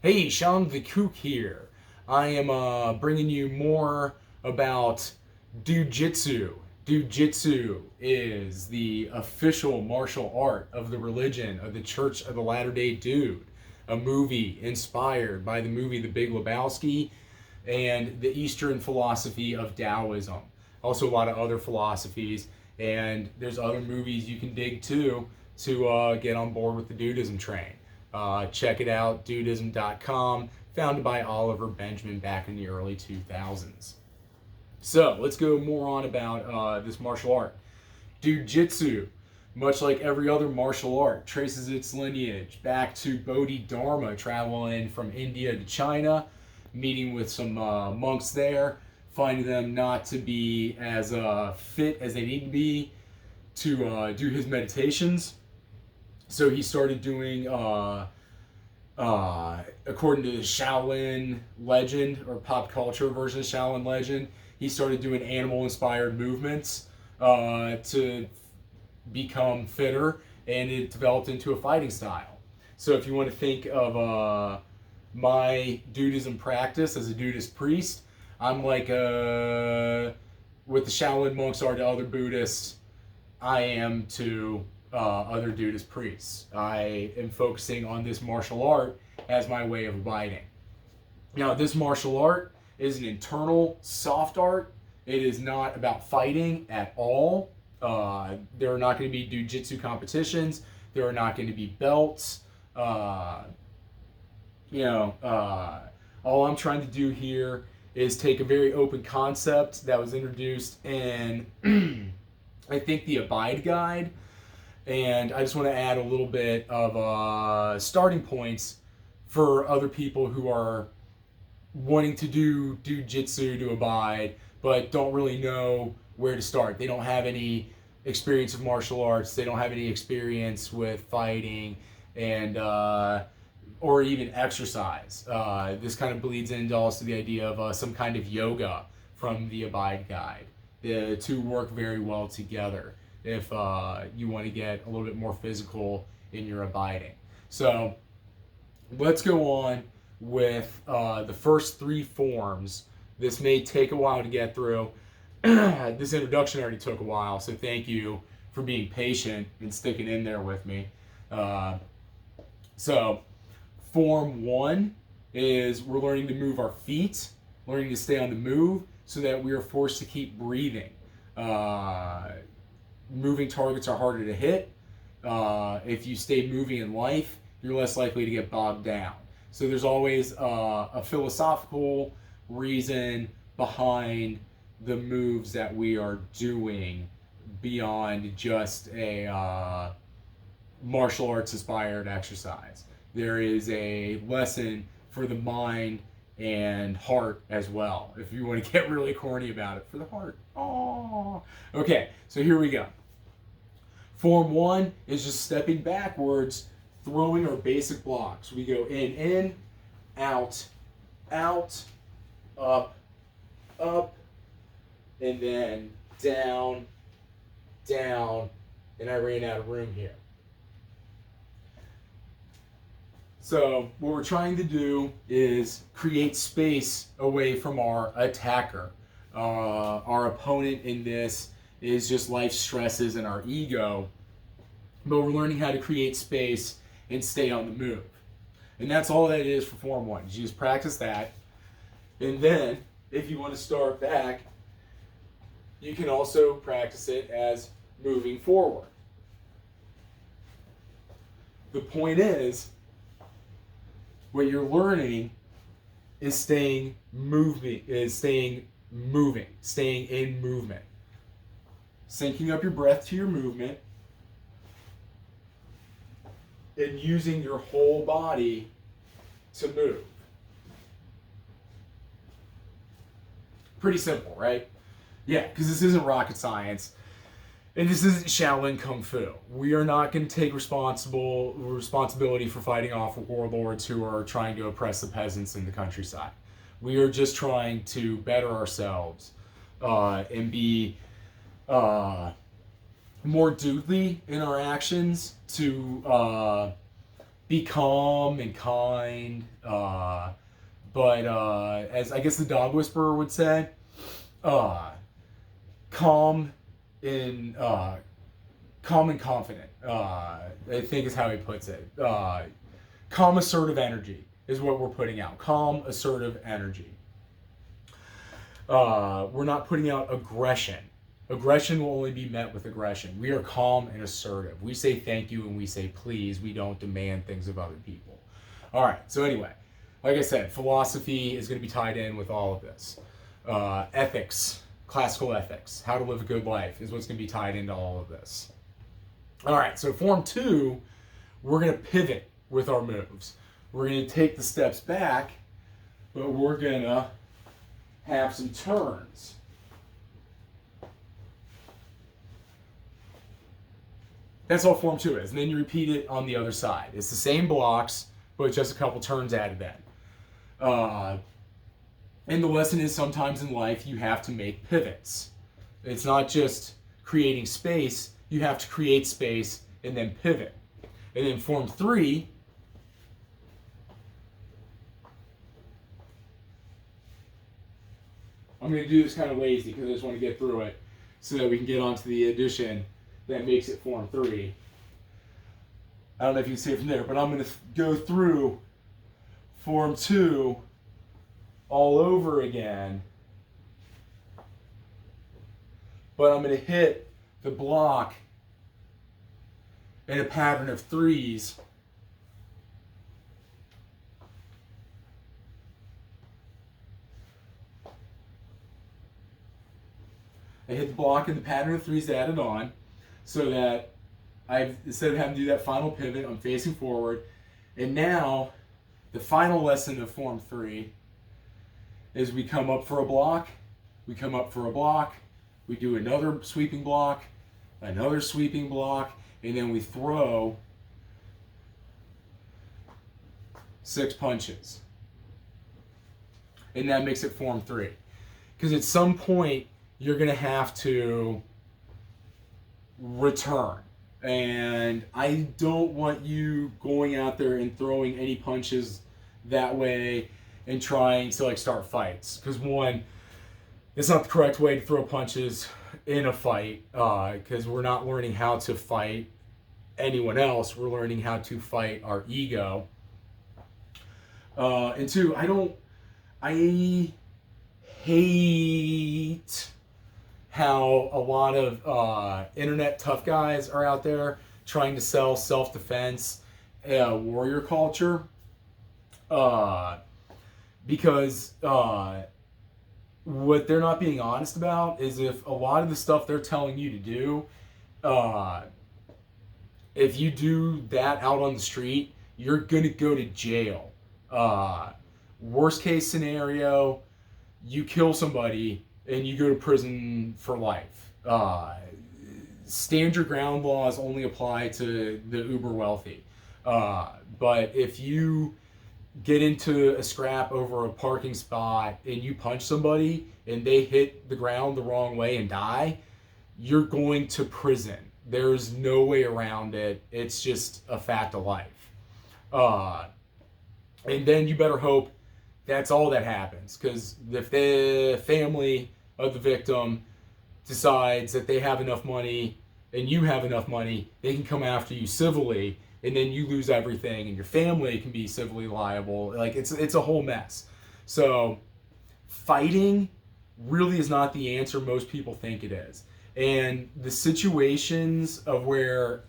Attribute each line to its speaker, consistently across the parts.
Speaker 1: Hey, Sean the Kook here. I am bringing you more about dude-jitsu. Dude-jitsu is the official martial art of the religion of the Church of the Latter-day Dude, a movie inspired by the movie The Big Lebowski and the Eastern philosophy of Taoism. Also a lot of other philosophies, and there's other movies you can dig too to get on board with the dudism train. Check it out, dudeism.com, founded by Oliver Benjamin back in the early 2000s. So let's go more on about this martial art. Dude-jitsu, much like every other martial art, traces its lineage back to Bodhidharma, traveling from India to China, meeting with some monks there, finding them not to be as fit as they need to be to do his meditations. So he started doing, according to the Shaolin legend, or pop culture version of Shaolin legend, he started doing animal-inspired movements to become fitter, and it developed into a fighting style. So if you want to think of my dudism practice as a dudist priest, I'm like, what the Shaolin monks are to other Buddhists, I am to other dudist priests. I am focusing on this martial art as my way of abiding. Now, this martial art is an internal, soft art. It is not about fighting at all. There are not going to be jiu-jitsu competitions. There are not going to be belts. All I'm trying to do here is take a very open concept that was introduced in, I think, the Abide Guide. And I just want to add a little bit of starting points for other people who are wanting to do jiu-jitsu to abide, but don't really know where to start. They don't have any experience of martial arts. They don't have any experience with fighting and or even exercise. This kind of bleeds into also the idea of some kind of yoga from the Abide Guide. The two work very well together if you want to get a little bit more physical in your abiding. So let's go on with the first three forms. This may take a while to get through. This introduction already took a while, so thank you for being patient and sticking in there with me. So form one is we're learning to move our feet, learning to stay on the move so that we are forced to keep breathing. Moving targets are harder to hit. If you stay moving in life, you're less likely to get bogged down. So there's always a philosophical reason behind the moves that we are doing beyond just a martial arts inspired exercise. There is a lesson for the mind and heart as well, if you want to get really corny about it, for the heart. Oh, okay, so here we go. Form one is just stepping backwards, throwing our basic blocks. We go in, out, out, up, and then down, down, and I ran out of room here. So what we're trying to do is create space away from our attacker. Our opponent in this is just life stresses and our ego, but we're learning how to create space and stay on the move. And that's all that it is for form one. You just practice that. And then if you want to start back, you can also practice it as moving forward. The point is, what you're learning is staying in movement. Syncing up your breath to your movement and using your whole body to move. Pretty simple, right? Yeah, because this isn't rocket science. And this isn't Shaolin Kung Fu. We are not going to take responsibility for fighting off warlords who are trying to oppress the peasants in the countryside. We are just trying to better ourselves and be more dutiful in our actions to be calm and kind, but as I guess the dog whisperer would say, calm and confident. I think is how he puts it. Calm, assertive energy is what we're putting out. Calm, assertive energy. We're not putting out aggression. Aggression will only be met with aggression. We are calm and assertive. We say thank you and we say please. We don't demand things of other people. All right. So anyway, like I said, philosophy is going to be tied in with all of this. Ethics, classical ethics, how to live a good life is what's going to be tied into all of this. All right. So form 2, we're going to pivot with our moves. We're going to take the steps back, but we're going to have some turns. That's all form 2 is. And then you repeat it on the other side. It's the same blocks, but just a couple turns added in. And the lesson is sometimes in life you have to make pivots. It's not just creating space. You have to create space and then pivot. And then form 3, I'm going to do this kind of lazy because I just want to get through it so that we can get on to the addition that makes it form 3. I don't know if you can see it from there, but I'm going to go through form 2 all over again. But I'm going to hit the block in a pattern of 3s. I hit the block in the pattern of 3s added on, so that instead of having to do that final pivot, I'm facing forward. And now, the final lesson of form 3 is we come up for a block, we come up for a block, we do another sweeping block, and then we throw 6 punches. And that makes it form 3. Because at some point, you're going to have to return. And I don't want you going out there and throwing any punches that way and trying to like start fights. Because one, it's not the correct way to throw punches in a fight, because we're not learning how to fight anyone else. We're learning how to fight our ego. And 2, I hate how a lot of internet tough guys are out there trying to sell self-defense, warrior culture, because what they're not being honest about is if a lot of the stuff they're telling you to do, if you do that out on the street, you're gonna go to jail. Worst case scenario, you kill somebody and you go to prison for life. Stand your ground laws only apply to the uber wealthy. But if you get into a scrap over a parking spot and you punch somebody and they hit the ground the wrong way and die, you're going to prison. There's no way around it. It's just a fact of life. And then you better hope that's all that happens, because if the family of the victim decides that they have enough money and you have enough money, they can come after you civilly, and then you lose everything, and your family can be civilly liable. Like it's a whole mess. So fighting really is not the answer most people think it is. And the situations of where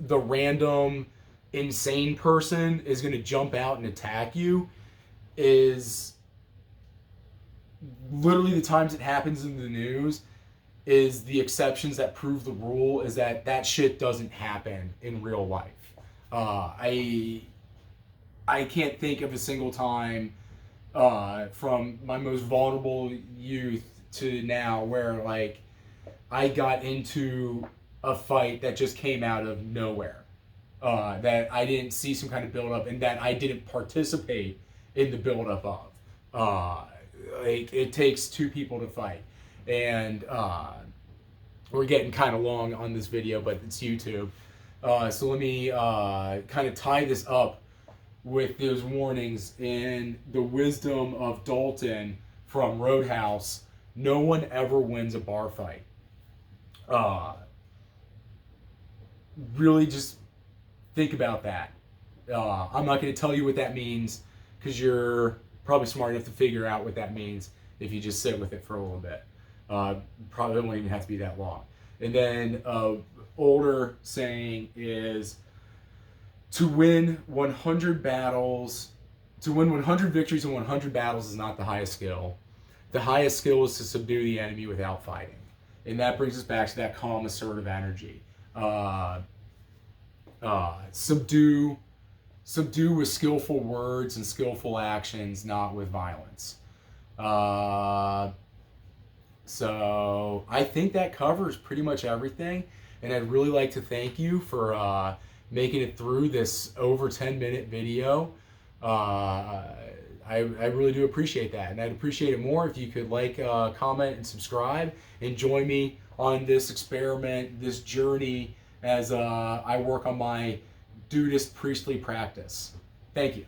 Speaker 1: the random insane person is going to jump out and attack you is literally the times it happens in the news is the exceptions that prove the rule, is that shit doesn't happen in real life. I can't think of a single time from my most vulnerable youth to now where like I got into a fight that just came out of nowhere, that I didn't see some kind of build-up and that I didn't participate in the build-up of. It takes 2 people to fight. And we're getting kind of long on this video, but it's YouTube. So let me kind of tie this up with those warnings and the wisdom of Dalton from Roadhouse, no one ever wins a bar fight. Really just think about that. I'm not going to tell you what that means because you're probably smart enough to figure out what that means if you just sit with it for a little bit. Probably won't even have to be that long. And then older saying is to win 100 battles, to win 100 victories in 100 battles is not the highest skill. The highest skill is to subdue the enemy without fighting. And that brings us back to that calm, assertive energy. Subdue with skillful words and skillful actions, not with violence. So I think that covers pretty much everything. And I'd really like to thank you for making it through this over 10-minute video. I really do appreciate that. And I'd appreciate it more if you could like, comment, and subscribe, and join me on this experiment, this journey, as I work on my Dudist priestly practice. Thank you.